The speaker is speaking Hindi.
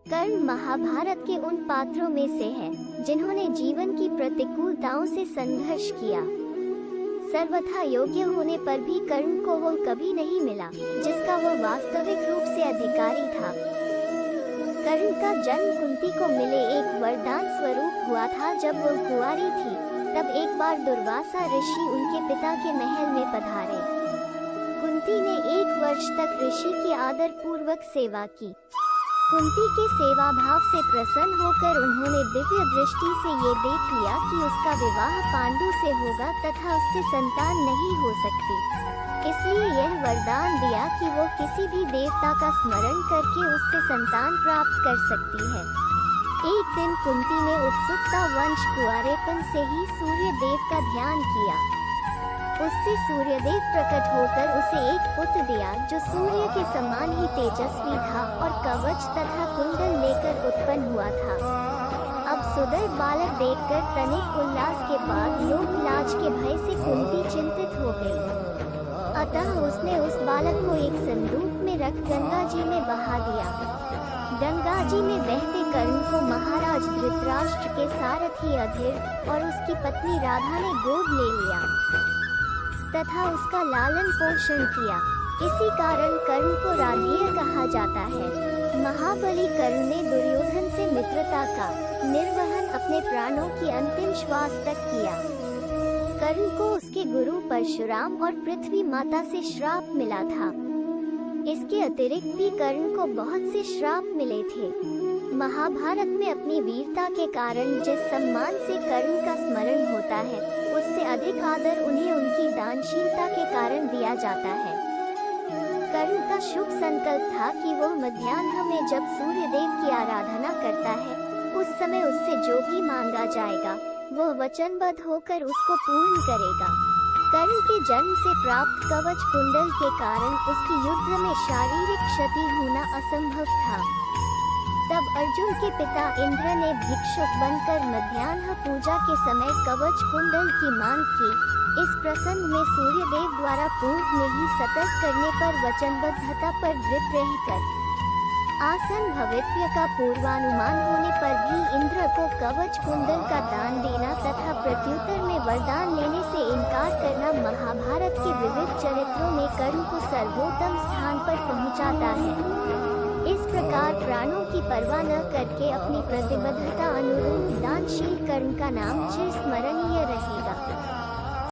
कर्ण महाभारत के उन पात्रों में से है जिन्होंने जीवन की प्रतिकूलताओं से संघर्ष किया। सर्वथा योग्य होने पर भी कर्ण को वो कभी नहीं मिला जिसका वो वास्तविक रूप से अधिकारी था। कर्ण का जन्म कुंती को मिले एक वरदान स्वरूप हुआ था। जब वो कुंवारी थी तब एक बार दुर्वासा ऋषि उनके पिता के महल में पधारे। कुंती ने 1 वर्ष तक ऋषि की आदर पूर्वक सेवा की। कुंती के सेवा भाव से प्रसन्न होकर उन्होंने दिव्य दृष्टि से ये देख लिया कि उसका विवाह पांडु से होगा तथा उससे संतान नहीं हो सकती। इसलिए यह वरदान दिया कि वो किसी भी देवता का स्मरण करके उससे संतान प्राप्त कर सकती है। एक दिन कुंती ने उत्सुकतावश कुंवारेपन से ही सूर्य देव का ध्यान किया। उससे सूर्यदेव प्रकट होकर उसे एक पुत्र दिया जो सूर्य के समान ही तेजस्वी था और कवच तथा कुंडल लेकर उत्पन्न हुआ था। अब सुंदर बालक देखकर तनिक उल्लास के बाद लोक लाज के भय से कुंती चिंतित हो गई। अतः उसने उस बालक को एक संदूक में रख गंगा जी में बहा दिया। गंगा जी में बहते कर्ण को महाराज धृतराष्ट्र के सारथी अधीर और उसकी पत्नी राधा ने गोद ले लिया तथा उसका लालन पोषण किया। इसी कारण कर्ण को राधेय कहा जाता है। महाबली कर्ण ने दुर्योधन से मित्रता का निर्वहन अपने प्राणों की अंतिम श्वास तक किया। कर्ण को उसके गुरु परशुराम और पृथ्वी माता से श्राप मिला था। इसके अतिरिक्त भी कर्ण को बहुत से श्राप मिले थे। महाभारत में अपनी वीरता के कारण जिस सम्मान से कर्ण का स्मरण होता है उससे अधिक आदर उन्हें उनकी दानशीलता के कारण दिया जाता है। कर्ण का शुभ संकल्प था कि वह मध्याह्न में जब सूर्यदेव की आराधना करता है उस समय उससे जो भी मांगा जाएगा वह वचनबद्ध होकर उसको पूर्ण करेगा। कर्ण के जन्म से प्राप्त कवच कुंडल के कारण उसकी युद्ध में शारीरिक क्षति होना असंभव था। तब अर्जुन के पिता इंद्र ने भिक्षुक बनकर मध्याह्न पूजा के समय कवच कुंडल की मांग की। इस प्रसंग में सूर्यदेव द्वारा पूर्व में ही सतर्क करने पर वचनबद्धता पर दृढ़ रहकर आसन भविष्य का पूर्वानुमान होने पर भी इंद्र को कवच कुंडल का दान देना तथा प्रत्युत्तर में वरदान लेने से इनकार करना महाभारत के विविध चरित्रों में कर्ण को सर्वोत्तम स्थान पर पहुंचाता है। इस प्रकार प्राणों की परवाह न करके अपनी प्रतिबद्धता अनुरूप दानशील कर्ण का नाम चिरस्मरणीय रहेगा।